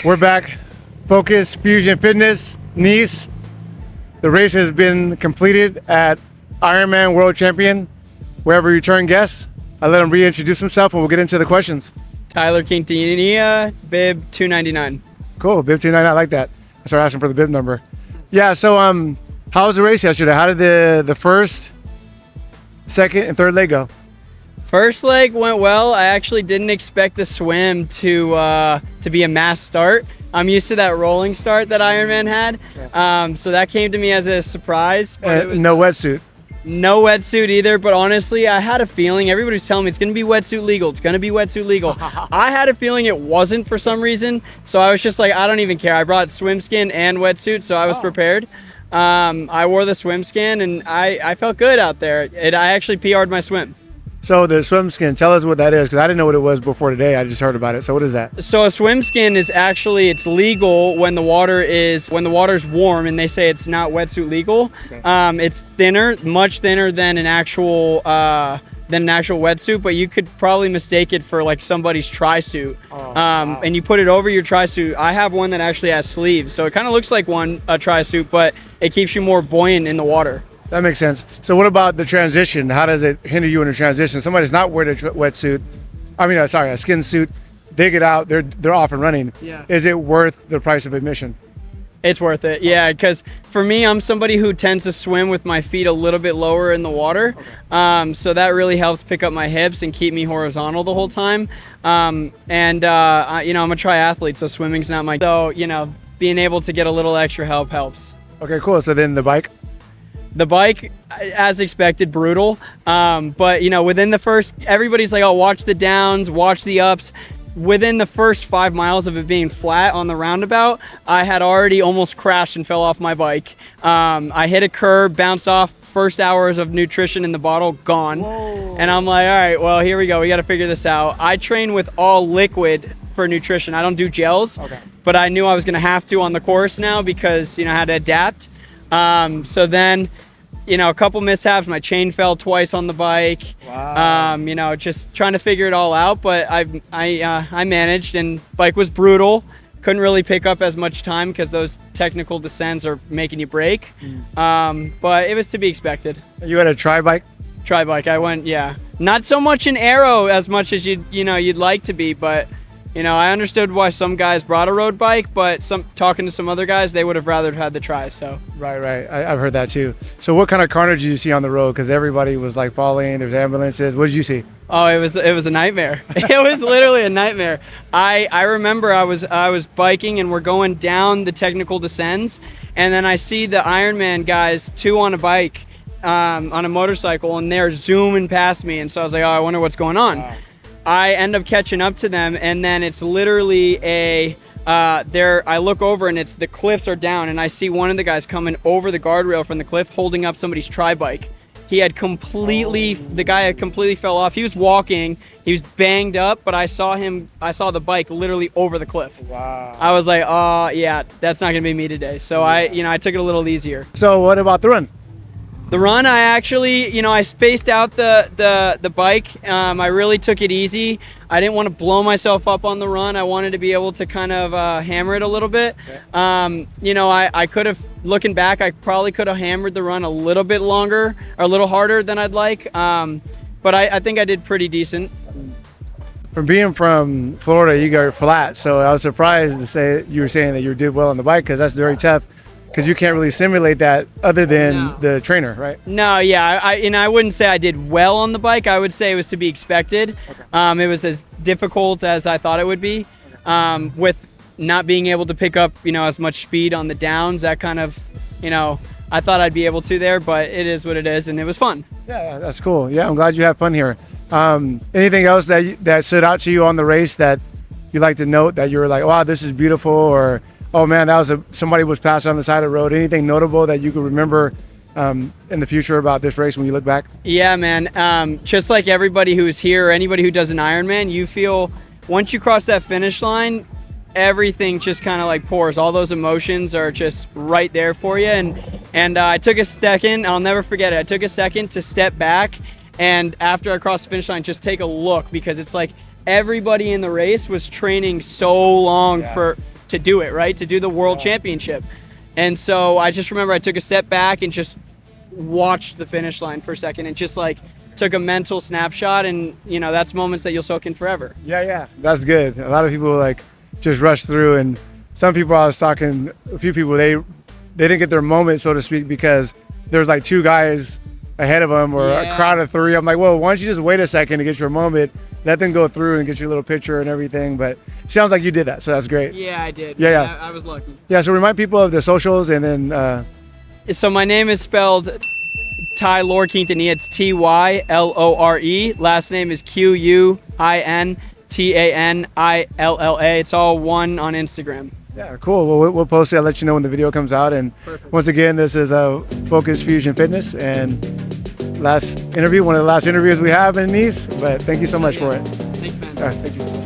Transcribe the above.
We're back. Focus Fusion Fitness, Nice. The race has been completed at Ironman World Champion. Wherever return guests, I let him reintroduce himself and we'll get into the questions. Tylore Quintanilla, bib 299. Cool, bib 299, I like that. I started asking for the bib number. Yeah, so how was the race yesterday? How did the first, second, and third leg go? First leg went well. I actually didn't expect the swim to be a mass start. I'm used to that rolling start that Ironman had, so that came to me as a surprise. But No wetsuit. No wetsuit either, but honestly, I had a feeling, everybody was telling me it's going to be wetsuit legal, it's going to be wetsuit legal. I had a feeling it wasn't for some reason, so I was just like, I don't even care. I brought swim skin and wetsuit, so I was prepared. I wore the swim skin, and I felt good out there. I actually PR'd my swim. So the swim skin, tell us what that is, because I didn't know what it was before today. I just heard about it. So what is that? So a swim skin is actually, it's legal when the water's warm, and they say it's not wetsuit legal. Okay. It's thinner, much thinner than an actual wetsuit, but you could probably mistake it for like somebody's tri-suit. Wow. And you put it over your tri-suit. I have one that actually has sleeves, so it kind of looks like a tri-suit, but it keeps you more buoyant in the water. That makes sense. So what about the transition? How does it hinder you in the transition? Somebody's not wearing a wetsuit, a skin suit, they get out, they're off and running. Yeah. Is it worth the price of admission? It's worth it, yeah, because for me, I'm somebody who tends to swim with my feet a little bit lower in the water. Okay. So that really helps pick up my hips and keep me horizontal the whole time. I'm a triathlete, so swimming's not my... So, being able to get a little extra help helps. Okay, cool. So then the bike? The bike, as expected, brutal. But, within the first, everybody's like, oh, watch the downs, watch the ups. Within the first 5 miles of it being flat on the roundabout, I had already almost crashed and fell off my bike. I hit a curb, bounced off, first hours of nutrition in the bottle, gone. Whoa. And I'm like, all right, well, here we go. We got to figure this out. I train with all liquid for nutrition. I don't do gels, okay. But I knew I was going to have to on the course now because, I had to adapt. So then, a couple mishaps, my chain fell twice on the bike. Wow. Just trying to figure it all out, but I managed, and bike was brutal. Couldn't really pick up as much time because those technical descents are making you brake. But it was to be expected. You had a tri-bike? Tri-bike, I went, yeah. Not so much an aero as much as you'd like to be, but I understood why some guys brought a road bike, but talking to some other guys, they would have rather had the tri. So right. I've heard that too. So what kind of carnage did you see on the road? Because everybody was like falling. There's ambulances. What did you see? Oh, it was a nightmare. It was literally a nightmare. I remember I was biking and we're going down the technical descents, and then I see the Ironman guys, 2 on a bike, on a motorcycle, and they're zooming past me, and so I was like, oh, I wonder what's going on. Wow. I end up catching up to them, and then it's literally I look over and the cliffs are down, and I see one of the guys coming over the guardrail from the cliff holding up somebody's tri-bike. The guy had completely fell off. He was walking, he was banged up, but I saw the bike literally over the cliff. Wow. I was like, oh yeah, that's not gonna be me today. So I took it a little easier. So what about the run? The run, I actually, I spaced out the bike. I really took it easy. I didn't want to blow myself up on the run. I wanted to be able to kind of hammer it a little bit. Okay. I could have, looking back, I probably could have hammered the run a little bit longer, or a little harder than I'd like. But I think I did pretty decent. From being from Florida, you got flat. So I was surprised to say you were saying that you did well on the bike, because that's very tough. Because you can't really simulate that other than the trainer, right? No, yeah, I wouldn't say I did well on the bike. I would say it was to be expected. Okay. It was as difficult as I thought it would be. Okay. With not being able to pick up, as much speed on the downs, that kind of, I thought I'd be able to there, but it is what it is, and it was fun. Yeah, that's cool. Yeah, I'm glad you had fun here. Anything else that stood out to you on the race that you like to note, that you were like, wow, this is beautiful, or oh man, somebody was passing on the side of the road? Anything notable that you could remember in the future about this race when you look back? Yeah, man. Just like everybody who's here, or anybody who does an Ironman, you feel once you cross that finish line, everything just kind of like pours. All those emotions are just right there for you, and And I took a second, I'll never forget it. I took a second to step back, and after I crossed the finish line, just take a look, because it's like everybody in the race was training so long to do it, right? To do the World Championship. And so I just remember I took a step back and just watched the finish line for a second and just like took a mental snapshot, and that's moments that you'll soak in forever. Yeah, that's good. A lot of people like just rush through, and some people, I was talking, a few people, they didn't get their moment, so to speak, because there's like 2 guys ahead of them, or a crowd of 3. I'm like, well, why don't you just wait a second to get your moment, let them go through and get your little picture and everything. But it sounds like you did that, so that's great. Yeah, I did. Yeah. I was lucky. Yeah, so remind people of the socials, and then So my name is spelled Tylore Quintanilla. It's Tylore. Last name is Quintanilla. It's all one on Instagram. yeah, cool. Well, we'll post it. I'll let you know when the video comes out. And once again, this is Focus Fusion Fitness, and one of the last interviews we have in Nice. But thank you so much for it. Thanks, man. All right, thank you.